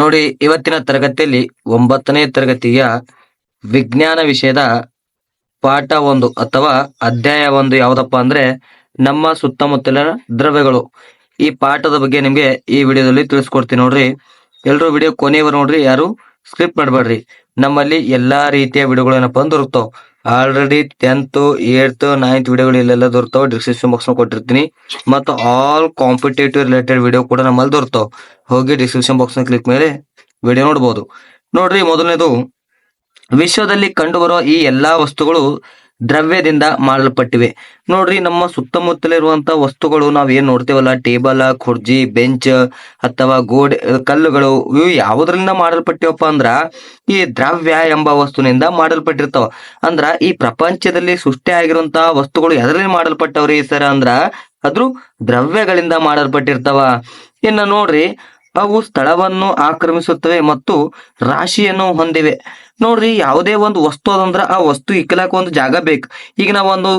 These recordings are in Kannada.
ನೋಡಿ, ಇವತ್ತಿನ ತರಗತಿಯಲ್ಲಿ 9ನೇ ತರಗತಿಯ ವಿಜ್ಞಾನ ವಿಷಯದ ಪಾಠ 1 ಅಥವಾ ಅಧ್ಯಾಯ 1 ಯಾವ್ದಪ್ಪ ಅಂದ್ರೆ ನಮ್ಮ ಸುತ್ತಮುತ್ತಲಿನ ದ್ರವ್ಯಗಳು. ಈ ಪಾಠದ ಬಗ್ಗೆ ನಿಮ್ಗೆ ಈ ವಿಡಿಯೋದಲ್ಲಿ ತಿಳಿಸ್ಕೊಡ್ತೀನಿ ನೋಡ್ರಿ. ಎಲ್ರು ವಿಡಿಯೋ ಕೊನೆಯವರು ನೋಡ್ರಿ, ಯಾರು ಸ್ಕಿಪ್ ಮಾಡಬೇಡ್ರಿ. ನಮ್ಮಲ್ಲಿ ಎಲ್ಲಾ ರೀತಿಯ ವಿಡಿಯೋಗಳು ಏನಪ್ಪಾ ಅಂದ್ರೆ ದೊರುಕ್ತಾವ. ಆಲ್ರೆಡಿ 10th 8th 9th ವಿಡಿಯೋಗಳು ಇಲ್ಲೆಲ್ಲ ದೊರುಕ್ತಾವ. ಡಿಸ್ಕ್ರಿಪ್ಷನ್ ಬಾಕ್ಸ್ ಕೊಟ್ಟಿರ್ತೀನಿ. ಮತ್ತು ಆಲ್ ಕಾಂಪಿಟೇಟಿವ್ ರಿಲೇಟೆಡ್ ವಿಡಿಯೋ ಕೂಡ ನಮ್ಮಲ್ಲಿ ದೊರುಕ್ತಾವ. ಹೋಗಿ ಡಿಸ್ಕ್ರಿಪ್ಷನ್ ಬಾಕ್ಸ್ ನ ಕ್ಲಿಕ್ ಮೇಲೆ ವಿಡಿಯೋ ನೋಡ್ಬೋದು. ನೋಡ್ರಿ, ಮೊದಲನೇದು, ವಿಶ್ವದಲ್ಲಿ ಕಂಡುಬರುವ ಈ ಎಲ್ಲಾ ವಸ್ತುಗಳು ದ್ರವ್ಯದಿಂದ ಮಾಡಲ್ಪಟ್ಟಿವೆ. ನೋಡ್ರಿ, ನಮ್ಮ ಸುತ್ತಮುತ್ತಲಿರುವಂತ ವಸ್ತುಗಳು ನಾವ್ ಏನ್ ನೋಡ್ತೇವಲ್ಲ, ಟೇಬಲ್, ಕುರ್ಜಿ, ಬೆಂಚ್ ಅಥವಾ ಗೋಡೆ, ಕಲ್ಲುಗಳು, ಇವು ಯಾವುದರಿಂದ ಮಾಡಲ್ಪಟ್ಟಿವಪ್ಪ ಅಂದ್ರ ಈ ದ್ರವ್ಯ ಎಂಬ ವಸ್ತುವಿನಿಂದ ಮಾಡಲ್ಪಟ್ಟಿರ್ತಾವ. ಅಂದ್ರ ಈ ಪ್ರಪಂಚದಲ್ಲಿ ಸೃಷ್ಟಿ ಆಗಿರುವಂತಹ ವಸ್ತುಗಳು ಎದರಲ್ಲಿ ಮಾಡಲ್ಪಟ್ಟವ್ರಿ ಸರ್ ಅಂದ್ರ ಅದ್ರ ದ್ರವ್ಯಗಳಿಂದ ಮಾಡಲ್ಪಟ್ಟಿರ್ತಾವ. ಇನ್ನ ನೋಡ್ರಿ, ಅವು ಸ್ಥಳವನ್ನು ಆಕ್ರಮಿಸುತ್ತವೆ ಮತ್ತು ರಾಶಿಯನ್ನು ಹೊಂದಿವೆ. ನೋಡ್ರಿ, ಯಾವುದೇ ಒಂದು ವಸ್ತು ಅದಂದ್ರ ಆ ವಸ್ತು ಇಕ್ಕಲಾಕ ಒಂದು ಜಾಗ ಬೇಕು. ಈಗ ನಾವೊಂದು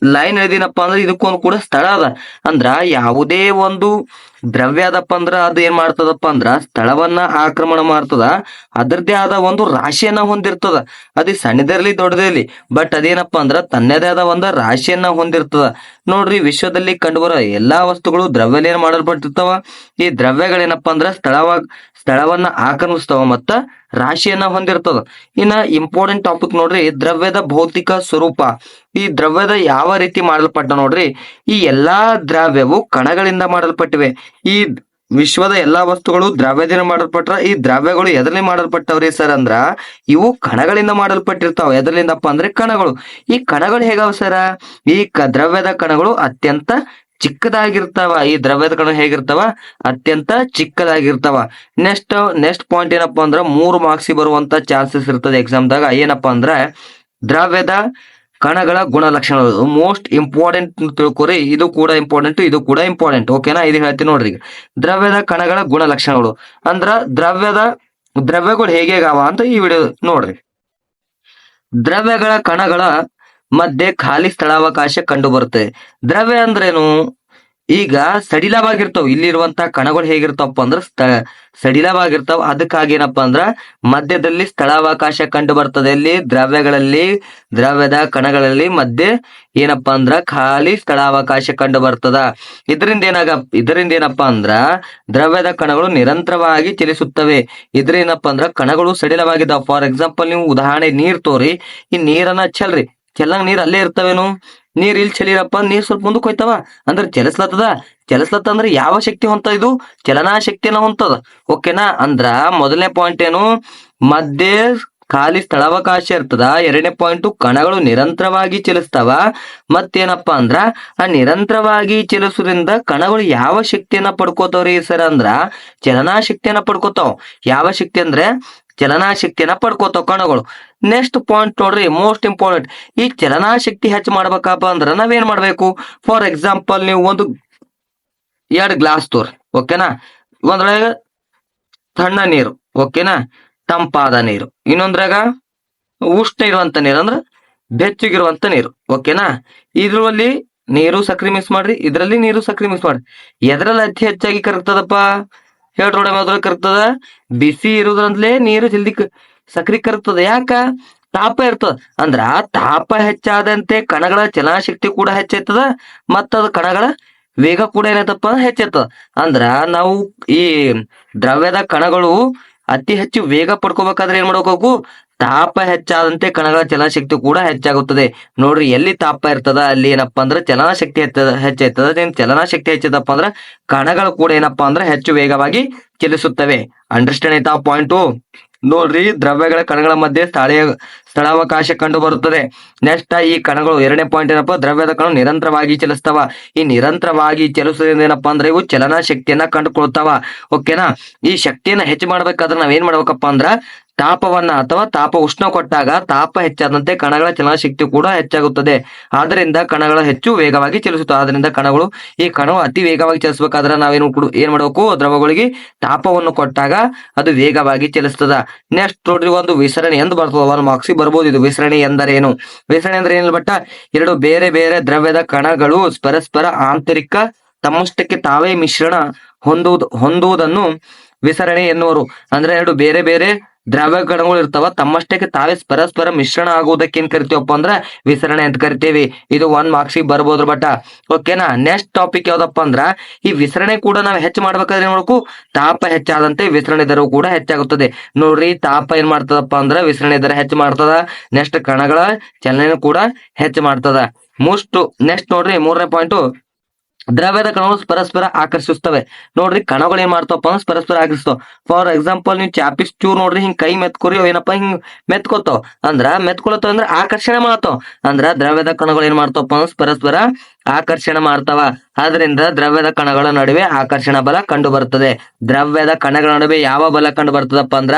ಲೈನ್ ಎಳೆದಿನಪ್ಪ ಅಂದ್ರೆ ಇದಕ್ಕೊಂದು ಕೂಡ ಸ್ಥಳ ಅದ. ಅಂದ್ರ ಯಾವುದೇ ಒಂದು ದ್ರವ್ಯ ಅದಪ್ಪ ಅಂದ್ರ ಅದು ಏನ್ ಮಾಡ್ತದಪ್ಪ ಅಂದ್ರ ಸ್ಥಳವನ್ನ ಆಕ್ರಮಣ ಮಾಡ್ತದ. ಅದರದೇ ಆದ ಒಂದು ರಾಶಿಯನ್ನ ಹೊಂದಿರ್ತದ. ಅದು ಸಣ್ಣದಿರ್ಲಿ ದೊಡ್ಡದಿರ್ಲಿ, ಬಟ್ ಅದೇನಪ್ಪ ಅಂದ್ರ ತನ್ನದೇ ಆದ ಒಂದು ರಾಶಿಯನ್ನ ಹೊಂದಿರ್ತದ. ನೋಡ್ರಿ, ವಿಶ್ವದಲ್ಲಿ ಕಂಡುಬರೋ ಎಲ್ಲಾ ವಸ್ತುಗಳು ದ್ರವ್ಯಲೇನ ಮಾಡಲ್ಪಟ್ಟಿರ್ತಾವ. ಈ ದ್ರವ್ಯಗಳೇನಪ್ಪ ಅಂದ್ರ ಸ್ಥಳವನ್ನ ಆಕ್ರಮಿಸ್ತಾವ ಮತ್ತ ರಾಶಿಯನ್ನ ಹೊಂದಿರ್ತದ. ಇನ್ನ ಇಂಪಾರ್ಟೆಂಟ್ ಟಾಪಿಕ್ ನೋಡ್ರಿ, ದ್ರವ್ಯದ ಭೌತಿಕ ಸ್ವರೂಪ. ಈ ದ್ರವ್ಯದ ಯಾವ ರೀತಿ ಮಾಡಲ್ಪಟ್ಟ ನೋಡ್ರಿ, ಈ ಎಲ್ಲಾ ದ್ರವ್ಯವು ಕಣಗಳಿಂದ ಮಾಡಲ್ಪಟ್ಟಿವೆ. ಈ ವಿಶ್ವದ ಎಲ್ಲಾ ವಸ್ತುಗಳು ದ್ರವ್ಯದಿಂದ ಮಾಡಲ್ಪಟ್ರ ಈ ದ್ರವ್ಯಗಳು ಎದರಲ್ಲಿ ಮಾಡಲ್ಪಟ್ಟವ್ರಿ ಸರ್ ಅಂದ್ರ ಇವು ಕಣಗಳಿಂದ ಮಾಡಲ್ಪಟ್ಟಿರ್ತಾವ. ಎದರ್ಲಿಂದಪ್ಪ ಅಂದ್ರೆ ಕಣಗಳು. ಈ ಕಣಗಳು ಹೇಗಾವ ಸರ? ಈ ದ್ರವ್ಯದ ಕಣಗಳು ಅತ್ಯಂತ ಚಿಕ್ಕದಾಗಿರ್ತಾವ. ಈ ದ್ರವ್ಯದ ಕಣ ಹೇಗಿರ್ತಾವ? ಅತ್ಯಂತ ಚಿಕ್ಕದಾಗಿರ್ತಾವ. ನೆಕ್ಸ್ಟ್ ಪಾಯಿಂಟ್ ಏನಪ್ಪಾ ಅಂದ್ರ 3 ಮಾರ್ಕ್ಸ್ ಬರುವಂತ ಚಾನ್ಸಸ್ ಇರ್ತದೆ ಎಕ್ಸಾಮ್ದಾಗ. ಏನಪ್ಪಾ ಅಂದ್ರ ದ್ರವ್ಯದ ಕಣಗಳ ಗುಣಲಕ್ಷಣಗಳು. ಮೋಸ್ಟ್ ಇಂಪಾರ್ಟೆಂಟ್ ತಿಳ್ಕೊರಿ. ಇದು ಕೂಡ ಇಂಪಾರ್ಟೆಂಟ್, ಇದು ಕೂಡ ಇಂಪಾರ್ಟೆಂಟ್. ಓಕೆನಾ? ಇದು ಹೇಳ್ತೀನಿ ನೋಡ್ರಿ. ಈಗ ದ್ರವ್ಯದ ಕಣಗಳ ಗುಣಲಕ್ಷಣಗಳು ಅಂದ್ರ ದ್ರವ್ಯಗಳು ಹೇಗೇಗಾವ ಅಂತ ಈ ವಿಡಿಯೋ ನೋಡ್ರಿ. ದ್ರವ್ಯಗಳ ಕಣಗಳ ಮಧ್ಯೆ ಖಾಲಿ ಸ್ಥಳಾವಕಾಶ ಕಂಡು ಬರುತ್ತೆ. ದ್ರವ್ಯ ಅಂದ್ರೇನು? ಈಗ ಸಡಿಲವಾಗಿರ್ತಾವ. ಇಲ್ಲಿರುವಂತಹ ಕಣಗಳು ಹೇಗಿರ್ತಾವಪ್ಪ ಅಂದ್ರ ಸಡಿಲವಾಗಿರ್ತಾವ. ಅದಕ್ಕಾಗಿ ಏನಪ್ಪಾ ಅಂದ್ರ ಮಧ್ಯದಲ್ಲಿ ಸ್ಥಳಾವಕಾಶ ಕಂಡು ಬರ್ತದೆ. ಇಲ್ಲಿ ದ್ರವ್ಯದ ಕಣಗಳಲ್ಲಿ ಮಧ್ಯೆ ಏನಪ್ಪಾ ಅಂದ್ರ ಖಾಲಿ ಸ್ಥಳಾವಕಾಶ ಕಂಡು ಬರ್ತದ. ಇದರಿಂದ ಏನಪ್ಪಾ ಅಂದ್ರ ದ್ರವ್ಯದ ಕಣಗಳು ನಿರಂತರವಾಗಿ ಚಲಿಸುತ್ತವೆ. ಇದ್ರೇನಪ್ಪಾ ಅಂದ್ರ ಕಣಗಳು ಸಡಿಲವಾಗಿದ್ದಾವ. ಫಾರ್ ಎಕ್ಸಾಂಪಲ್, ನೀವು ಉದಾಹರಣೆ ನೀರ್ ತೋರಿ. ಈ ನೀರನ್ನ ಚೆಲ್ರಿ, ಚೆಲ್ಲಂಗ್ ನೀರ್ ಅಲ್ಲೇ ಇರ್ತವೇನು? ನೀರ್ ಇಲ್ಲಿ ಚಲಿರಪ್ಪ, ನೀರ್ ಸ್ವಲ್ಪ ಮುಂದಕ್ಕೆ ಹೋಯ್ತವ ಅಂದ್ರೆ ಚಲಿಸ್ಲತ್ತ ಅಂದ್ರೆ ಯಾವ ಶಕ್ತಿ ಹೊಂತ? ಇದು ಚಲನಾ ಶಕ್ತಿಯನ್ನ ಹೊಂತದ. ಓಕೆನಾ? ಅಂದ್ರ ಮೊದಲನೇ ಪಾಯಿಂಟ್ ಏನು? ಮಧ್ಯೆ ಖಾಲಿ ಸ್ಥಳಾವಕಾಶ ಇರ್ತದ. 2ನೇ ಪಾಯಿಂಟ್, ಕಣಗಳು ನಿರಂತರವಾಗಿ ಚಲಿಸ್ತಾವ. ಮತ್ತೇನಪ್ಪಾ ಅಂದ್ರ ಆ ನಿರಂತರವಾಗಿ ಚಲಿಸೋದ್ರಿಂದ ಕಣಗಳು ಯಾವ ಶಕ್ತಿಯನ್ನ ಪಡ್ಕೋತಾವ್ರಿ ಸರ್ ಅಂದ್ರ ಚಲನಾ ಶಕ್ತಿಯನ್ನ ಪಡ್ಕೋತಾವ. ಯಾವ ಶಕ್ತಿ ಅಂದ್ರೆ ಚಲನಾ ಶಕ್ತಿಯನ್ನ ಪಡ್ಕೋತಾವ ಕಣಗಳು. ನೆಕ್ಸ್ಟ್ ಪಾಯಿಂಟ್ ನೋಡ್ರಿ, ಮೋಸ್ಟ್ ಇಂಪಾರ್ಟೆಂಟ್. ಈ ಚಲನಾ ಶಕ್ತಿ ಹೆಚ್ಚು ಮಾಡ್ಬೇಕಪ್ಪ ಅಂದ್ರ ನಾವೇನ್ ಮಾಡ್ಬೇಕು? ಫಾರ್ ಎಕ್ಸಾಂಪಲ್, ನೀವು ಒಂದು 2 ಗ್ಲಾಸ್ ತೋರಿ. ಓಕೆನಾ? ಒಂದ್ರಾಗ ತಣ್ಣ ನೀರು, ಓಕೆನಾ, ತಂಪಾದ ನೀರು. ಇನ್ನೊಂದ್ರಾಗ ಉಷ್ಣ ಇರುವಂತ ನೀರು ಅಂದ್ರೆ ಬೆಚ್ಚಗಿರುವಂತ ನೀರು. ಓಕೆನಾ? ಇದ್ರಲ್ಲಿ ನೀರು ಸಕ್ರಿ ಮಿಕ್ಸ್ ಮಾಡ್ರಿ, ಇದ್ರಲ್ಲಿ ನೀರು ಸಕ್ರಿ ಮಿಕ್ಸ್ ಮಾಡ್ರಿ. ಎದ್ರಲ್ಲಿ ಅತಿ ಹೆಚ್ಚಾಗಿ ಕರಗ್ತದಪ್ಪ? ಹೇಳ್ರಿ, ಮೊದಲು ಕರಗ್ತದ ಬಿಸಿ ಇರೋದ್ರಂದ್ಲೇ ನೀರು ಜಲ್ದಿ ಸಕ್ರಿ ಕರಗ್ತದ. ಯಾಕ? ತಾಪ ಇರ್ತದ. ಅಂದ್ರ ತಾಪ ಹೆಚ್ಚಾದಂತೆ ಕಣಗಳ ಚಲನಶಕ್ತಿ ಕೂಡ ಹೆಚ್ಚೈತದ. ಮತ್ತದ ಕಣಗಳ ವೇಗ ಕೂಡ ಏನೈತಪ್ಪ ಹೆಚ್ಚೈತದ. ಅಂದ್ರ ನಾವು ಈ ದ್ರವ್ಯದ ಕಣಗಳು ಅತಿ ಹೆಚ್ಚು ವೇಗ ಪಡ್ಕೋಬೇಕಾದ್ರೆ ಏನ್ ಮಾಡ್ಬೇಕು? ತಾಪ ಹೆಚ್ಚಾದಂತೆ ಕಣಗಳ ಚಲನಶಕ್ತಿ ಕೂಡ ಹೆಚ್ಚಾಗುತ್ತದೆ. ನೋಡ್ರಿ, ಎಲ್ಲಿ ತಾಪ ಇರ್ತದ ಅಲ್ಲಿ ಏನಪ್ಪಾ ಅಂದ್ರ ಚಲನಶಕ್ತಿ ಹೆಚ್ಚೈತದ. ಚಲನಶಕ್ತಿ ಹೆಚ್ಚೈತಪ್ಪ ಅಂದ್ರ ಕಣಗಳು ಕೂಡ ಏನಪ್ಪಾ ಅಂದ್ರ ಹೆಚ್ಚು ವೇಗವಾಗಿ ಚಲಿಸುತ್ತವೆ. ಅಂಡರ್ಸ್ಟ್ಯಾಂಡ್ ಆಯ್ತಾ ಪಾಯಿಂಟು? ನೋಡ್ರಿ, ದ್ರವ್ಯಗಳ ಕಣಗಳ ಮಧ್ಯೆ ಸ್ಥಳಾವಕಾಶ ಕಂಡು ಬರುತ್ತದೆ. ನೆಕ್ಸ್ಟ್, ಈ ಕಣಗಳು 2ನೇ ಪಾಯಿಂಟ್ ಏನಪ್ಪಾ? ದ್ರವ್ಯದ ಕಣ ನಿರಂತರವಾಗಿ ಚಲಿಸ್ತಾವ. ಈ ನಿರಂತರವಾಗಿ ಚಲಿಸೋದ್ರಿಂದ ಏನಪ್ಪಾ ಅಂದ್ರೆ ಇವು ಚಲನಾ ಶಕ್ತಿಯನ್ನ ಕಂಡುಕೊಳ್ತಾವ. ಓಕೆನಾ? ಈ ಶಕ್ತಿಯನ್ನ ಹೆಚ್ಚು ಮಾಡ್ಬೇಕಾದ್ರೆ ನಾವೇನ್ ಮಾಡ್ಬೇಕಪ್ಪ ಅಂದ್ರ ತಾಪವನ್ನ ಅಥವಾ ತಾಪ ಉಷ್ಣ ಕೊಟ್ಟಾಗ ತಾಪ ಹೆಚ್ಚಾದಂತೆ ಕಣಗಳ ಚಲನಶಕ್ತಿ ಕೂಡ ಹೆಚ್ಚಾಗುತ್ತದೆ. ಆದ್ರಿಂದ ಕಣಗಳ ಹೆಚ್ಚು ವೇಗವಾಗಿ ಚಲಿಸುತ್ತವೆ. ಆದ್ರಿಂದ ಈ ಕಣವು ಅತಿ ವೇಗವಾಗಿ ಚಲಿಸಬೇಕಾದ್ರೆ ಏನ್ ಮಾಡ್ಬೇಕು? ದ್ರವಗಳಿಗೆ ತಾಪವನ್ನು ಕೊಟ್ಟಾಗ ಅದು ವೇಗವಾಗಿ ಚಲಿಸ್ತದ. ನೆಕ್ಸ್ಟ್ ನೋಡ್ರಿ, ಒಂದು ವಿಸರಣೆ ಎಂದು ಬರ್ತದ. 1 ಮಾರ್ಕ್ಸ್ ಬರ್ಬೋದು. ಇದು ವಿಸರಣೆ ಎಂದರೇನು? ವಿಸರಣೆ ಅಂದ್ರೆ ಏನಿಲ್ಲ, ಬಟ್ 2 ಬೇರೆ ಬೇರೆ ದ್ರವ್ಯದ ಕಣಗಳು ಪರಸ್ಪರ ಆಂತರಿಕ ತಮ್ಮಷ್ಟಕ್ಕೆ ತಾವೇ ಮಿಶ್ರಣ ಹೊಂದುವುದನ್ನು ವಿಸರಣೆ ಎನ್ನುವರು. ಅಂದ್ರೆ ಎರಡು ಬೇರೆ ಬೇರೆ ದ್ರವ್ಯ ಕಣಗಳು ಇರ್ತಾವ, ತಮ್ಮಷ್ಟಕ್ಕೆ ತಾವೇ ಪರಸ್ಪರ ಮಿಶ್ರಣ ಆಗುವುದಕ್ಕೆ ಏನ್ ಕರಿತೀವಪ್ಪ ಅಂದ್ರ ವಿಸರಣೆ ಅಂತ ಕರಿತೀವಿ. ಇದು 1 ಮಾರ್ಕ್ಸ್ ಬರ್ಬೋದು ಬಟ್ ಓಕೆನಾ. ನೆಕ್ಸ್ಟ್ ಟಾಪಿಕ್ ಯಾವ್ದಪ್ಪ ಅಂದ್ರ ಈ ವಿಸರಣೆ ಕೂಡ ನಾವು ಹೆಚ್ಚು ಮಾಡ್ಬೇಕಾದ್ರೆ ನೋಡಕು ತಾಪ ಹೆಚ್ಚಾದಂತೆ ವಿಸರಣೆ ದರವು ಕೂಡ ಹೆಚ್ಚಾಗುತ್ತದೆ. ನೋಡ್ರಿ, ತಾಪ ಏನ್ ಮಾಡ್ತದಪ್ಪ ಅಂದ್ರ ವಿಸರಣೆ ದರ ಹೆಚ್ಚು ಮಾಡ್ತದ. ನೆಕ್ಸ್ಟ್ ಕಣಗಳ ಚಲನೆ ಕೂಡ ಹೆಚ್ಚು ಮಾಡ್ತದ. ನೆಕ್ಸ್ಟ್ ನೋಡ್ರಿ, 3ನೇ ಪಾಯಿಂಟ್, ದ್ರವ್ಯದ ಕಣಗಳು ಪರಸ್ಪರ ಆಕರ್ಷಿಸ್ತವೆ. ನೋಡ್ರಿ, ಕಣಗಳು ಏನ್ ಮಾಡ್ತಾವಪ್ಪ ಅಂದ್ರೆ ಪರಸ್ಪರ ಆಕರ್ಷಿಸ್ತಾವ. ಫಾರ್ ಎಕ್ಸಾಂಪಲ್, ನೀವು ಚಾಪಿಸ್ ಚೂರ್ ನೋಡ್ರಿ, ಹಿಂಗ್ ಕೈ ಮೆತ್ಕೋರಿ ಏನಪ್ಪಾ ಹಿಂಗ್ ಮೆತ್ಕೋತಾವ ಅಂದ್ರ ಮೆತ್ಕೊಳತಾವ ಅಂದ್ರ ಆಕರ್ಷಣೆ ಮಾಡ್ತಾವ. ಅಂದ್ರ ದ್ರವ್ಯದ ಕಣಗಳು ಏನ್ ಮಾಡ್ತಾವಪ್ಪ ಅಂದ್ರೆ ಪರಸ್ಪರ ಆಕರ್ಷಣೆ ಮಾಡ್ತಾವ. ಆದ್ರಿಂದ ದ್ರವ್ಯದ ಕಣಗಳ ನಡುವೆ ಆಕರ್ಷಣ ಬಲ ಕಂಡು ಬರ್ತದೆ. ದ್ರವ್ಯದ ಕಣಗಳ ನಡುವೆ ಯಾವ ಬಲ ಕಂಡು ಬರ್ತದಪ್ಪ ಅಂದ್ರ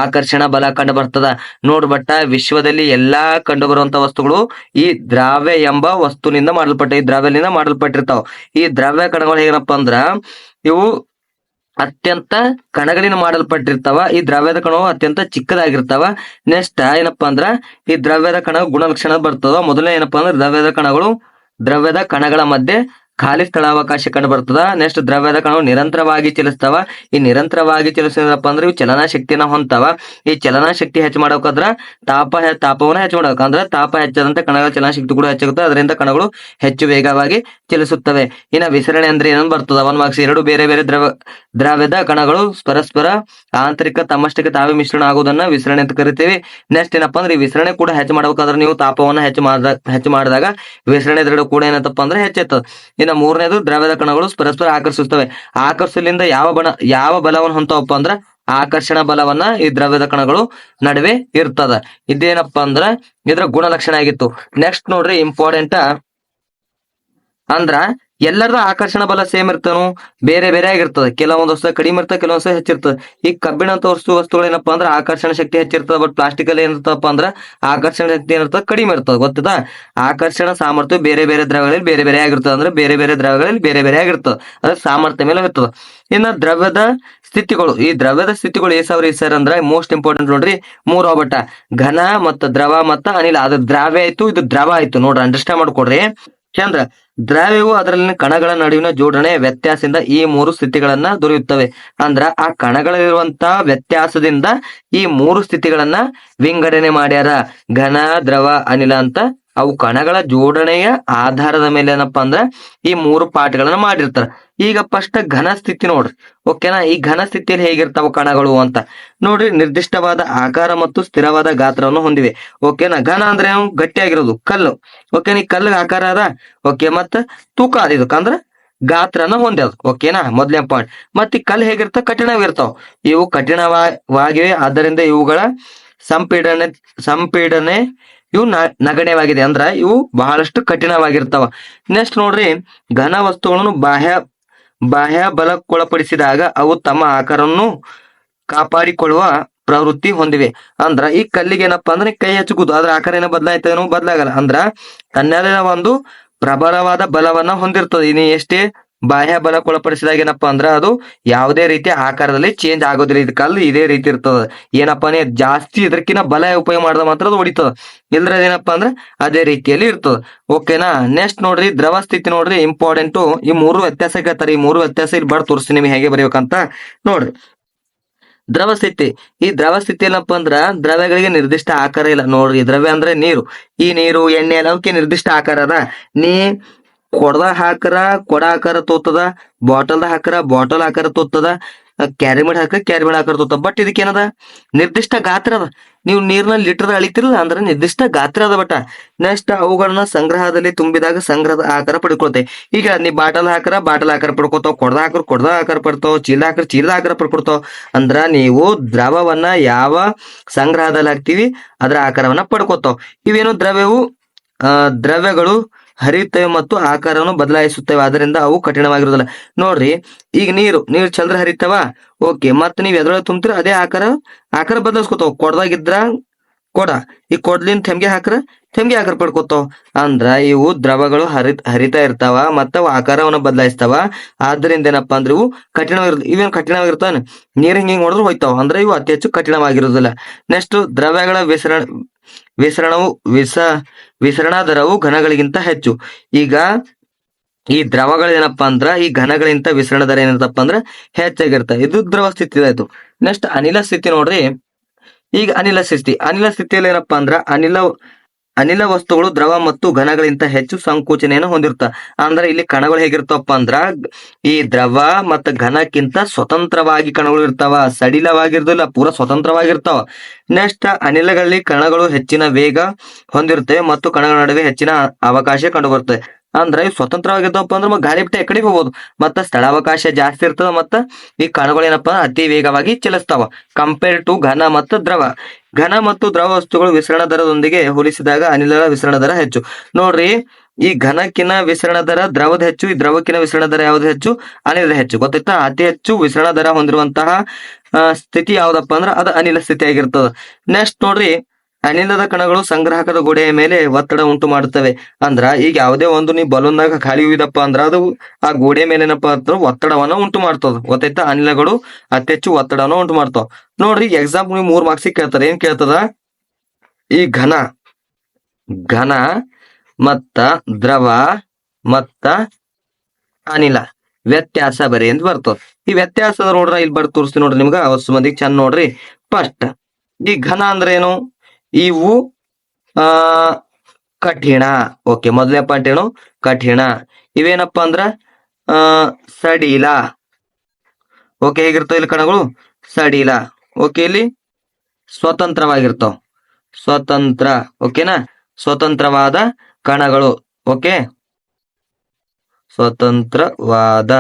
ಆಕರ್ಷಣ ಬಲ ಕಂಡು ಬರ್ತದ. ನೋಡ್ಬಟ್ಟ ವಿಶ್ವದಲ್ಲಿ ಎಲ್ಲಾ ಕಂಡು ಬರುವಂತ ವಸ್ತುಗಳು ಈ ದ್ರಾವ್ಯ ಎಂಬ ವಸ್ತುನಿಂದ ಈ ದ್ರವ್ಯದಿಂದ ಮಾಡಲ್ಪಟ್ಟಿರ್ತಾವ. ಈ ದ್ರವ್ಯ ಕಣಗಳು ಏನಪ್ಪಾ ಅಂದ್ರ ಇವು ಅತ್ಯಂತ ಕಣಗಳಿಂದ ಮಾಡಲ್ಪಟ್ಟಿರ್ತಾವ. ಈ ದ್ರವ್ಯದ ಕಣವು ಅತ್ಯಂತ ಚಿಕ್ಕದಾಗಿರ್ತಾವ. ನೆಕ್ಸ್ಟ್ ಏನಪ್ಪಾ ಅಂದ್ರ ಈ ದ್ರವ್ಯದ ಕಣ ಗುಣಲಕ್ಷಣ ಬರ್ತದ. ಮೊದಲನೇ ಏನಪ್ಪಾ ಅಂದ್ರೆ ದ್ರವ್ಯದ ಕಣಗಳ ಮಧ್ಯೆ ಖಾಲಿ ಸ್ಥಳಾವಕಾಶ ಕಂಡು ಬರ್ತದ. ನೆಕ್ಸ್ಟ್ ದ್ರವ್ಯದ ಕಣವು ನಿರಂತರವಾಗಿ ಚಲಿಸ್ತಾವ. ಈ ನಿರಂತರವಾಗಿ ಚಲಿಸಿದಪ್ಪ ಅಂದ್ರೆ ಇವು ಚಲನಾ ಶಕ್ತಿಯನ್ನ ಹೊಂದ್ತಾವ. ಈ ಚಲನಾ ಶಕ್ತಿ ಹೆಚ್ಚು ಮಾಡ್ಬೇಕಾದ್ರ ತಾಪವನ್ನ ಹೆಚ್ಚು ಮಾಡ್ಬೇಕು. ಅಂದ್ರೆ ತಾಪ ಹೆಚ್ಚಾದಂತೆ ಕಣಗಳ ಚಲನಾ ಶಕ್ತಿ ಕೂಡ ಹೆಚ್ಚಾಗುತ್ತೆ. ಅದರಿಂದ ಕಣಗಳು ಹೆಚ್ಚು ವೇಗವಾಗಿ ಚಲಿಸುತ್ತವೆ. ಇನ್ನ ವಿಸರಣೆ ಅಂದ್ರೆ ಏನಂದ್ ಬರ್ತದ 1 ಮಾರ್ಕ್ಸ್. ಎರಡು ಬೇರೆ ಬೇರೆ ದ್ರವ್ಯದ ಕಣಗಳು ಪರಸ್ಪರ ಆಂತರಿಕ ತಮ್ಮಷ್ಟಕ್ಕೆ ತಾವೇ ಮಿಶ್ರಣ ಆಗುವುದನ್ನ ವಿಸರಣೆ ಅಂತ ಕರಿತೀವಿ. ನೆಕ್ಸ್ಟ್ ಏನಪ್ಪಾ ಅಂದ್ರೆ ಈ ವಿಸರಣೆ ಕೂಡ ಹೆಚ್ಚು ಮಾಡ್ಬೇಕಾದ್ರೆ ನೀವು ತಾಪವನ್ನ ಹೆಚ್ಚು ಮಾಡಿದಾಗ ವಿಸರಣೆ ದರ ಕೂಡ ಏನಂತಪ್ಪ ಅಂದ್ರೆ ಹೆಚ್ಚೆತ್ತದ. ಇನ್ನು 3ನೇದು, ದ್ರವ್ಯದ ಕಣಗಳು ಪರಸ್ಪರ ಆಕರ್ಷಿಸ್ತವೆ. ಆಕರ್ಷಿಸಲಿಂದ ಯಾವ ಬಲವನ್ನು ಹೊಂದವಪ್ಪ ಅಂದ್ರ ಆಕರ್ಷಣ ಬಲವನ್ನ ಈ ದ್ರವ್ಯದ ಕಣಗಳು ನಡುವೆ ಇರ್ತದ. ಇದೇನಪ್ಪಾ ಅಂದ್ರ ಇದ್ರ ಗುಣಲಕ್ಷಣ ಆಗಿತ್ತು. ನೆಕ್ಸ್ಟ್ ನೋಡ್ರಿ, ಇಂಪಾರ್ಟೆಂಟ್ ಅಂದ್ರ ಎಲ್ಲರದ ಆಕರ್ಷಣ ಬಲ ಸೇಮ್ ಇರ್ತಾನು, ಬೇರೆ ಬೇರೆ ಆಗಿರ್ತದೆ. ಕೆಲವೊಂದು ವಸ್ತು ಕಡಿಮೆ ಇರ್ತದೆ, ಕೆಲವೊಂದು ಹೆಚ್ಚಿರ್ತದೆ. ಈ ಕಬ್ಬಿಣ ಅಂತ ವಸ್ತುಗಳು ಏನಪ್ಪಾ ಅಂದ್ರೆ ಆಕರ್ಷಣ ಶಕ್ತಿ ಹೆಚ್ಚಿರ್ತದೆ. ಬಟ್ ಪ್ಲಾಸ್ಟಿಕ್ ಅಲ್ಲಿ ಏನಿರ್ತಪ್ಪ ಅಂದ್ರ ಆಕರ್ಷಣ ಶಕ್ತಿ ಏನಿರ್ತದೆ ಕಡಿಮೆ ಇರ್ತದೆ. ಗೊತ್ತದ? ಆಕರ್ಷಣ ಸಾಮರ್ಥ್ಯ ಬೇರೆ ಬೇರೆ ದ್ರವಗಳಲ್ಲಿ ಬೇರೆ ಬೇರೆ ಆಗಿರ್ತದೆ. ಅಂದ್ರೆ ಬೇರೆ ಬೇರೆ ದ್ರವಗಳಲ್ಲಿ ಬೇರೆ ಬೇರೆ ಆಗಿರ್ತದೆ. ಅದ್ರ ಸಾಮರ್ಥ್ಯ ಮೇಲೆ ಇರ್ತದೆ. ಇನ್ನ ದ್ರವ್ಯದ ಸ್ಥಿತಿಗಳು, ಈ ದ್ರವ್ಯದ ಸ್ಥಿತಿಗಳು ಸರ್ ಅಂದ್ರೆ ಮೋಸ್ಟ್ ಇಂಪಾರ್ಟೆಂಟ್ ನೋಡ್ರಿ, 3 ಬಟ್ಟ ಘನ ಮತ್ತ ದ್ರವ ಮತ್ತ ಅನಿಲ. ಅದು ದ್ರಾವ್ಯ ಆಯ್ತು, ಇದು ದ್ರವ ಆಯ್ತು. ನೋಡ್ರಿ, ಅಂಡರ್ಸ್ಟ್ಯಾಂಡ್ ಮಾಡ್ಕೊಡ್ರಿ ಚಂದ್ರ. ದ್ರಾವ್ಯವು ಅದರಲ್ಲಿನ ಕಣಗಳ ನಡುವಿನ ಜೋಡಣೆ ವ್ಯತ್ಯಾಸದಿಂದ ಈ 3 ಸ್ಥಿತಿಗಳನ್ನ ದೊರೆಯುತ್ತವೆ. ಅಂದ್ರ ಆ ಕಣಗಳಲ್ಲಿರುವಂತ ವ್ಯತ್ಯಾಸದಿಂದ ಈ 3 ಸ್ಥಿತಿಗಳನ್ನ ವಿಂಗಡಣೆ ಮಾಡ್ಯಾರ. ಘನ, ದ್ರವ, ಅನಿಲ ಅಂತ. ಅವು ಕಣಗಳ ಜೋಡಣೆಯ ಆಧಾರದ ಮೇಲೆ ಏನಪ್ಪಾ ಅಂದ್ರ ಈ 3 ಪಾಠಗಳನ್ನ ಮಾಡಿರ್ತಾರ. ಈಗ ಫಸ್ಟ್ ಘನ ಸ್ಥಿತಿ ನೋಡ್ರಿ, ಓಕೆನಾ. ಈ ಘನ ಸ್ಥಿತಿಯಲ್ಲಿ ಹೇಗಿರ್ತಾವ ಕಣಗಳು ಅಂತ ನೋಡ್ರಿ. ನಿರ್ದಿಷ್ಟವಾದ ಆಕಾರ ಮತ್ತು ಸ್ಥಿರವಾದ ಗಾತ್ರವನ್ನು ಹೊಂದಿವೆ. ಓಕೆನಾ. ಘನ ಅಂದ್ರೆ ಗಟ್ಟಿಯಾಗಿರೋದು ಕಲ್ಲು. ಓಕೆನಾ. ಈ ಕಲ್ಲಿಗೆ ಆಕಾರ ಅದ. ಓಕೆ, ಮತ್ತ ತೂಕ ಅದ. ಇದಕ್ಕ ಅಂದ್ರ ಗಾತ್ರನ ಹೊಂದ್ಯದ. ಓಕೆನಾ, ಮೊದ್ಲನೇ ಪಾಯಿಂಟ್. ಮತ್ತ ಈ ಕಲ್ಲು ಹೇಗಿರ್ತಾವ? ಕಠಿಣವಾಗಿರ್ತಾವ. ಇವು ಕಠಿಣವಾಗಿವೆ. ಆದ್ದರಿಂದ ಇವುಗಳ ಸಂಪೀಡನೆ ಇವು ನಗಣ್ಯವಾಗಿದೆ. ಅಂದ್ರ ಇವು ಬಹಳಷ್ಟು ಕಠಿಣವಾಗಿರ್ತಾವ. ನೆಕ್ಸ್ಟ್ ನೋಡ್ರಿ, ಘನ ವಸ್ತುಗಳನ್ನು ಬಾಹ್ಯ ಬಲಕ್ಕೊಳಪಡಿಸಿದಾಗ ಅವು ತಮ್ಮ ಆಕಾರವನ್ನು ಕಾಪಾಡಿಕೊಳ್ಳುವ ಪ್ರವೃತ್ತಿ ಹೊಂದಿವೆ. ಅಂದ್ರ ಈ ಕಲ್ಲಿಗೆ ಏನಪ್ಪಾ ಅಂದ್ರೆ ಕೈ ಹಚ್ಚುವುದು, ಅದ್ರ ಆಕಾರ ಏನೋ ಬದಲಾಗಲ್ಲ. ಅಂದ್ರ ತನ್ನದೇ ಒಂದು ಪ್ರಬಲವಾದ ಬಲವನ್ನ ಹೊಂದಿರ್ತದೆ. ಇನ್ನು ಎಷ್ಟೇ ಬಾಹ್ಯ ಬಲಕ್ಕೊಳಪಡಿಸಿದಾಗ ಏನಪ್ಪಾ ಅಂದ್ರ ಅದು ಯಾವುದೇ ರೀತಿಯ ಆಕಾರದಲ್ಲಿ ಚೇಂಜ್ ಆಗೋದಿಲ್ಲ. ಇದು ಕಲ್ಲು ಇದೇ ರೀತಿ ಇರ್ತದ. ಏನಪ್ಪಾ ಜಾಸ್ತಿ ಇದಕ್ಕಿಂತ ಬಲ ಉಪಯೋಗ ಮಾಡಿದ ಮಾತ್ರ ಅದು ಹೊಡಿತದ. ಇಲ್ದ್ರ ಏನಪ್ಪಾ ಅಂದ್ರ ಅದೇ ರೀತಿಯಲ್ಲಿ ಇರ್ತದ. ಓಕೆನಾ. ನೆಕ್ಸ್ಟ್ ನೋಡ್ರಿ, ದ್ರವ ಸ್ಥಿತಿ ನೋಡ್ರಿ, ಇಂಪಾರ್ಟೆಂಟು. ಈ 3 ವ್ಯತ್ಯಾಸ ಕೇಳ್ತಾರೆ. ಈ 3 ವ್ಯತ್ಯಾಸ ಇಲ್ಲಿ ಬರ್ದು ತೋರಿಸ್ತೀನಿ ನಿಮ್ಗೆ ಹೇಗೆ ಬರೆಯಬೇಕಂತ ನೋಡ್ರಿ. ದ್ರವ ಸ್ಥಿತಿ. ಈ ದ್ರವ ಸ್ಥಿತಿ ಏನಪ್ಪಾ ಅಂದ್ರ ದ್ರವ್ಯಗಳಿಗೆ ನಿರ್ದಿಷ್ಟ ಆಕಾರ ಇಲ್ಲ. ನೋಡ್ರಿ, ದ್ರವ್ಯ ಅಂದ್ರೆ ನೀರು. ಈ ನೀರು, ಎಣ್ಣೆ ಎಲ್ಲ ಅವಕ್ಕೆ ನಿರ್ದಿಷ್ಟ ಆಕಾರ ಅದ. ನೀ ಕೊಡದಾಗ ಹಾಕರ ಕೊಡ ಆಕಾರ ತೋತದ, ಬಾಟಲ್ದ ಹಾಕರ ಬಾಟಲ್ ಆಕಾರ ತೋತದ, ಕ್ಯಾರಿಮೇಡ್ ಹಾಕರ ಕ್ಯಾರಿಮೇಡ್ ಆಕಾರ ತೋತದ. ಬಟ್ ಇದಕ್ಕೆ ಏನದ? ನಿರ್ದಿಷ್ಟ ಗಾತ್ರ ಅದ. ನೀವು ನೀರ್ನ ಲೀಟರ್ ಅಳಿತಿರಲ್ಲ ಅಂದ್ರೆ ನಿರ್ದಿಷ್ಟ ಗಾತ್ರ ಅದ. ಬಟ್ ನೆಕ್ಸ್ಟ್ ಅವುಗಳನ್ನ ಸಂಗ್ರಹದಲ್ಲಿ ತುಂಬಿದಾಗ ಸಂಗ್ರಹದ ಆಕಾರ ಪಡ್ಕೊಳ್ತೇವೆ. ಈಗ ನೀ ಬಾಟಲ್ ಹಾಕರ ಬಾಟಲ್ ಆಕಾರ ಪಡ್ಕೊತಾವ, ಕೊಡದ ಹಾಕರ್ ಕೊಡದ ಆಕಾರ ಪಡ್ತಾವ, ಚೀಲ ಹಾಕರ ಚೀಲದ ಆಕಾರ ಪಡ್ಕೊಡ್ತಾವ. ಅಂದ್ರ ನೀವು ದ್ರವವನ್ನ ಯಾವ ಸಂಗ್ರಹದಲ್ಲಿ ಹಾಕ್ತಿವಿ ಅದ್ರ ಆಕಾರವನ್ನ ಪಡ್ಕೊತಾವ. ಇವೇನು ದ್ರವ್ಯಗಳು ಹರಿಯುತ್ತವೆ ಮತ್ತು ಆಕಾರವನ್ನು ಬದಲಾಯಿಸುತ್ತವೆ. ಅದರಿಂದ ಅವು ಕಠಿಣವಾಗಿರುವುದಿಲ್ಲ. ನೋಡ್ರಿ, ಈಗ ನೀರು ಚಂದ್ರ ಹರಿತಾವ. ಓಕೆ, ಮತ್ ನೀವ್ ಎದ್ರೊಳಗೆ ತುಂಬ್ತಿರ ಅದೇ ಆಕಾರ ಬದಲಾಯಿಸ್ಕೊತಾವ. ಕೊಡದಾಗಿದ್ರ ಕೊಡ, ಈ ಕೊಡ್ಲಿಂದ ತೆಮ್ಗೆ ಆಕಾರ ಪಡ್ಕೊತಾವ. ಅಂದ್ರ ಇವು ದ್ರವಗಳು ಹರಿತಾ ಇರ್ತಾವ ಮತ್ತ ಅವು ಆಕಾರವನ್ನು ಬದಲಾಯಿಸ್ತಾವ. ಆದ್ರಿಂದ ಏನಪ್ಪಾ ಅಂದ್ರೆ ಇವು ಕಠಿಣವಾಗಿರ್ತವೆ. ಇವೇನು ಕಠಿಣವಾಗಿರ್ತಾವ? ನೀರ್ ಹಿಂಗ್ ಹೊಡೆದ್ರು ಹೋಯ್ತಾವ. ಅಂದ್ರೆ ಇವು ಅತಿ ಹೆಚ್ಚು ಕಠಿಣವಾಗಿರುವುದಿಲ್ಲ. ನೆಕ್ಸ್ಟ್, ದ್ರವ್ಯಗಳ ವಿಸರಣಾ ದರವು ಘನಗಳಿಗಿಂತ ಹೆಚ್ಚು. ಈಗ ಈ ದ್ರವಗಳು ಏನಪ್ಪಾ ಅಂದ್ರ ಈ ಘನಗಳಿಂತ ವಿಸರಣ ದರ ಏನಂತಪ್ಪ ಅಂದ್ರ ಹೆಚ್ಚಾಗಿರ್ತವೆ. ಇದು ದ್ರವ ಸ್ಥಿತಿ ಆಯ್ತು. ನೆಕ್ಸ್ಟ್ ಅನಿಲ ಸ್ಥಿತಿ ನೋಡ್ರಿ. ಈಗ ಅನಿಲ ಸ್ಥಿತಿಯಲ್ಲಿ ಏನಪ್ಪಾ ಅಂದ್ರ ಅನಿಲ ವಸ್ತುಗಳು ದ್ರವ ಮತ್ತು ಘನಗಳಿಂತ ಹೆಚ್ಚು ಸಂಕೋಚನೆಯನ್ನು ಹೊಂದಿರ್ತಾವ. ಅಂದ್ರೆ ಇಲ್ಲಿ ಕಣಗಳು ಹೇಗಿರ್ತಾವಪ್ಪ ಅಂದ್ರ ಈ ದ್ರವ ಮತ್ತು ಘನಕ್ಕಿಂತ ಸ್ವತಂತ್ರವಾಗಿ ಕಣಗಳು ಇರ್ತಾವ, ಸಡಿಲವಾಗಿರ್ದಿಲ್ಲ, ಪೂರಾ ಸ್ವತಂತ್ರವಾಗಿರ್ತಾವ. ನೆಕ್ಸ್ಟ್ ಅನಿಲಗಳಲ್ಲಿ ಕಣಗಳು ಹೆಚ್ಚಿನ ವೇಗ ಹೊಂದಿರ್ತವೆ ಮತ್ತು ಕಣಗಳ ನಡುವೆ ಹೆಚ್ಚಿನ ಅವಕಾಶ ಕಂಡು ಬರ್ತದೆ. ಅಂದ್ರೆ ಇವು ಸ್ವತಂತ್ರವಾಗಿರ್ತಾವಪ್ಪ ಅಂದ್ರೆ ಗಾಳಿ ಬಿಟ್ಟು ಎಕಡೆ ಹೋಗ್ಬೋದು, ಮತ್ತ ಸ್ಥಳಾವಕಾಶ ಜಾಸ್ತಿ ಇರ್ತದ, ಮತ್ತ ಈ ಕಣಗಳು ಏನಪ್ಪಾ ಅತಿ ವೇಗವಾಗಿ ಚಲಿಸ್ತಾವ ಕಂಪೇರ್ ಟು ಘನ ಮತ್ತು ದ್ರವ. ಘನ ಮತ್ತು ದ್ರವ ವಸ್ತುಗಳು ವಿಸರಣ ದರದೊಂದಿಗೆ ಹೋಲಿಸಿದಾಗ ಅನಿಲಗಳ ವಿಸರಣ ದರ ಹೆಚ್ಚು. ನೋಡ್ರಿ, ಈ ಘನಕ್ಕಿನ ವಿಸರಣ ದರ ದ್ರವದ ಹೆಚ್ಚು, ಈ ದ್ರವಕ್ಕಿನ ವಿಸರಣ ದರ ಯಾವ್ದು ಹೆಚ್ಚು? ಅನಿಲದ ಹೆಚ್ಚು. ಗೊತ್ತಾಯ್ತಾ? ಅತಿ ಹೆಚ್ಚು ವಿಸರಣ ದರ ಹೊಂದಿರುವಂತಹ ಸ್ಥಿತಿ ಯಾವ್ದಪ್ಪ ಅಂದ್ರ ಅದು ಅನಿಲ ಸ್ಥಿತಿ ಆಗಿರ್ತದ. ನೆಕ್ಸ್ಟ್ ನೋಡ್ರಿ, ಅನಿಲದ ಕಣಗಳು ಸಂಗ್ರಾಹಕದ ಗೋಡೆಯ ಮೇಲೆ ಒತ್ತಡ ಉಂಟು ಮಾಡುತ್ತವೆ. ಅಂದ್ರ ಈಗ ಯಾವುದೇ ಒಂದು ನೀ ಬಲೂನ್ನಾಗ ಖಾಲಿ ಹೋಗಿದಪ್ಪ ಅಂದ್ರ ಅದು ಆ ಗೋಡೆ ಮೇಲೆ ಏನಪ್ಪಾ ಅಂತ ಒತ್ತಡವನ್ನ ಉಂಟು ಮಾಡ್ತದ. ಗೊತ್ತಾಯ್ತಾ? ಅನಿಲಗಳು ಅತಿ ಹೆಚ್ಚು ಒತ್ತಡವನ್ನ ಉಂಟು ಮಾಡ್ತಾವ. ನೋಡ್ರಿ, ಎಕ್ಸಾಮ್ ನೀವು 3 ಮಾರ್ಕ್ಸಿಗೆ ಕೇಳ್ತಾರೆ. ಏನ್ ಕೇಳ್ತದ? ಈ ಘನ ಮತ್ತ ದ್ರವ ಮತ್ತ ಅನಿಲ ವ್ಯತ್ಯಾಸ ಬರೀ ಅಂತ ಬರ್ತದ. ಈ ವ್ಯತ್ಯಾಸದ ನೋಡ್ರ ಇಲ್ಲಿ ಬರ್ದು ತೋರಿಸ್ತೀನಿ ನೋಡ್ರಿ ನಿಮ್ಗ, ಅವತ್ತು ಮಂದಿಗೆ ಚಂದ ನೋಡ್ರಿ. ಫಸ್ಟ್, ಈ ಘನ ಅಂದ್ರೆ ಏನು? ಇವು ಕಠಿಣ. ಓಕೆ, ಮೊದಲನೇ ಪಾಯಿಂಟ್ ಏನು? ಕಠಿಣ. ಇವೇನಪ್ಪಾ ಅಂದ್ರ ಸಡಿಲ. ಓಕೆ, ಹೇಗಿರ್ತಾವ ಇಲ್ಲಿ ಕಣಗಳು? ಸಡಿಲ. ಓಕೆ, ಇಲ್ಲಿ ಸ್ವತಂತ್ರವಾಗಿರ್ತಾವ. ಸ್ವತಂತ್ರ. ಓಕೆನಾ? ಸ್ವತಂತ್ರವಾದ ಕಣಗಳು. ಓಕೆ, ಸ್ವತಂತ್ರವಾದ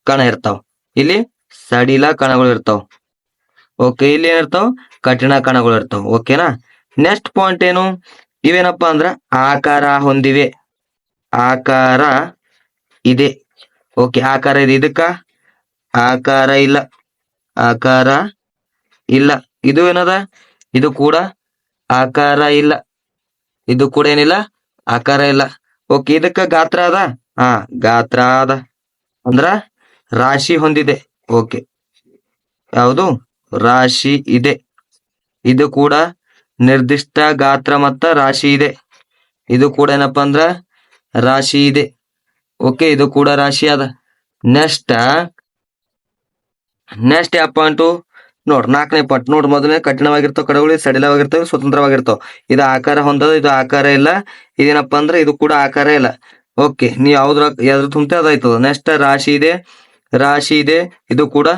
ಕಣ ಇರ್ತಾವ. ಇಲ್ಲಿ ಸಡಿಲ ಕಣಗಳು ಇರ್ತಾವ. ಓಕೆ, ಇಲ್ಲಿ ಏನಿರ್ತಾವ? ಕಠಿಣ ಕಣಗಳು ಇರ್ತಾವ. ಓಕೆನಾ? ನೆಕ್ಸ್ಟ್ ಪಾಯಿಂಟ್ ಏನು? ಇವೇನಪ್ಪಾ ಅಂದ್ರ ಆಕಾರ ಹೊಂದಿವೆ. ಆಕಾರ ಇದೆ. ಓಕೆ, ಆಕಾರ ಇದೆ. ಇದಕ್ಕ ಆಕಾರ ಇಲ್ಲ. ಆಕಾರ ಇಲ್ಲ. ಇದು ಏನದ? ಇದು ಕೂಡ ಆಕಾರ ಇಲ್ಲ. ಇದು ಕೂಡ ಏನಿಲ್ಲ? ಆಕಾರ ಇಲ್ಲ. ಓಕೆ, ಇದಕ್ಕ ಗಾತ್ರ ಅದ. ಗಾತ್ರ ಅದ. ಅಂದ್ರ ರಾಶಿ ಹೊಂದಿದೆ. ಓಕೆ, ಯಾವುದು? ರಾಶಿ ಇದೆ. ಇದು ಕೂಡ ನಿರ್ದಿಷ್ಟ ಗಾತ್ರ ಮತ್ತ ರಾಶಿ ಇದೆ. ಇದು ಕೂಡ ಏನಪ್ಪಾ ಅಂದ್ರ ರಾಶಿ ಇದೆ. ಓಕೆ, ಇದು ಕೂಡ ರಾಶಿ ಅದ. ನೆಕ್ಸ್ಟ್ ಯಾವ ಪಾಯಿಂಟು? ನೋಡ್, 4ನೇ ಪಾಯಿಂಟ್ ನೋಡ್. ಮೊದಲನೇ ಕಠಿಣವಾಗಿರ್ತಾವ ಕಣಗಳು, ಸಡಿಲವಾಗಿರ್ತವೆ, ಸ್ವತಂತ್ರವಾಗಿರ್ತಾವ. ಇದು ಆಕಾರ ಹೊಂದದ, ಇದು ಆಕಾರ ಇಲ್ಲ. ಇದೇನಪ್ಪಾ ಅಂದ್ರ ಇದು ಕೂಡ ಆಕಾರ ಇಲ್ಲ. ಓಕೆ, ನೀವು ಯಾವ್ದ್ರ ತುಂಬತೆ ಅದಾಯ್ತದ. ನೆಕ್ಸ್ಟ್ ರಾಶಿ ಇದೆ. ಇದು ಕೂಡ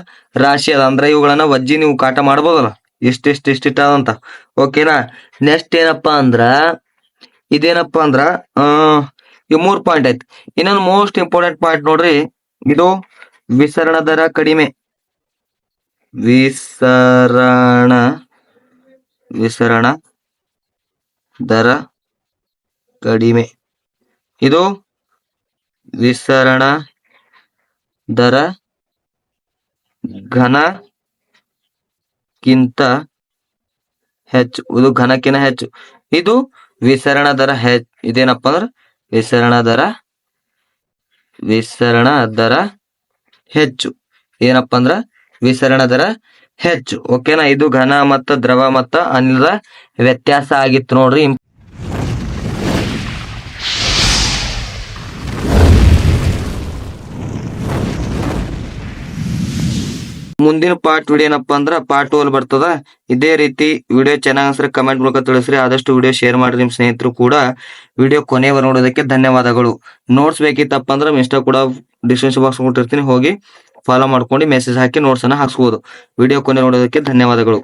ರಾಶಿ ಅದ. ಅಂದ್ರ ಇವುಗಳನ್ನ ವಜ್ಜಿ ನೀವು ಕಾಟ ಮಾಡ್ಬೋದಲ್ಲ, ಇಷ್ಟಿಷ್ಟ ಅಂತ. ಓಕೆನಾ? ನೆಕ್ಸ್ಟ್ ಏನಪ್ಪಾ ಅಂದ್ರ ಇದೇನಪ್ಪಾ ಅಂದ್ರ ಇವ್ 3 ಪಾಯಿಂಟ್ ಆಯ್ತು. ಇನ್ನೊಂದು ಮೋಸ್ಟ್ ಇಂಪಾರ್ಟೆಂಟ್ ಪಾಯಿಂಟ್ ನೋಡ್ರಿ, ಇದು ವಿಸರಣ ದರ ಕಡಿಮೆ. ವಿಸರಣ ದರ ಕಡಿಮೆ. ಇದು ವಿಸರಣ ದರ ಘನಕ್ಕಿಂತ ಹೆಚ್ಚು. ಇದು ಘನಕ್ಕಿಂತ ಹೆಚ್ಚು. ಇದು ವಿಸರಣ ದರ ಹೆಚ್ಚು. ಇದೇನಪ್ಪ ಅಂದ್ರ ವಿಸರಣ ದರ ಹೆಚ್ಚು. ಏನಪ್ಪ ಅಂದ್ರ ವಿಸರಣ ದರ ಹೆಚ್ಚು. ಓಕೆನಾ? ಇದು ಘನ ಮತ್ತ ದ್ರವ ಮತ್ತ ಅನಿಲದ ವ್ಯತ್ಯಾಸ ಆಗಿತ್ತು ನೋಡ್ರಿ. ಮುಂದಿನ ಪಾರ್ಟ್ ವಿಡಿಯೋ ಏನಪ್ಪಾ ಅಂದ್ರ ಪಾರ್ಟ್ 2 ಅಲ್ಲಿ ಬರ್ತದ. ಇದೇ ರೀತಿ ವಿಡಿಯೋ ಚೆನ್ನಾಗ್ ಅನ್ಸ್ರೆ ಕಮೆಂಟ್ ಮೂಲಕ ತಿಳಿಸ್ರಿ. ಆದಷ್ಟು ವಿಡಿಯೋ ಶೇರ್ ಮಾಡ್ರಿ ನಿಮ್ ಸ್ನೇಹಿತರು ಕೂಡ. ವಿಡಿಯೋ ಕೊನೆಯವರೆಗೆ ನೋಡೋದಕ್ಕೆ ಧನ್ಯವಾದಗಳು. ನೋಟ್ಸ್ ಬೇಕಿತ್ತಪ್ಪ ಅಂದ್ರೆ ಇನ್ಸ್ಟಾ ಕೂಡ ಡಿಸ್ಕ್ರಿಪ್ಷನ್ ಬಾಕ್ಸ್ ಕೊಟ್ಟಿರ್ತೀನಿ, ಹೋಗಿ ಫಾಲೋ ಮಾಡ್ಕೊಂಡು ಮೆಸೇಜ್ ಹಾಕಿ ನೋಟ್ಸ್ ಅನ್ನ ಹಾಕ್ಸ್ಬೋದು. ವಿಡಿಯೋ ಕೊನೆ ನೋಡೋದಕ್ಕೆ ಧನ್ಯವಾದಗಳು.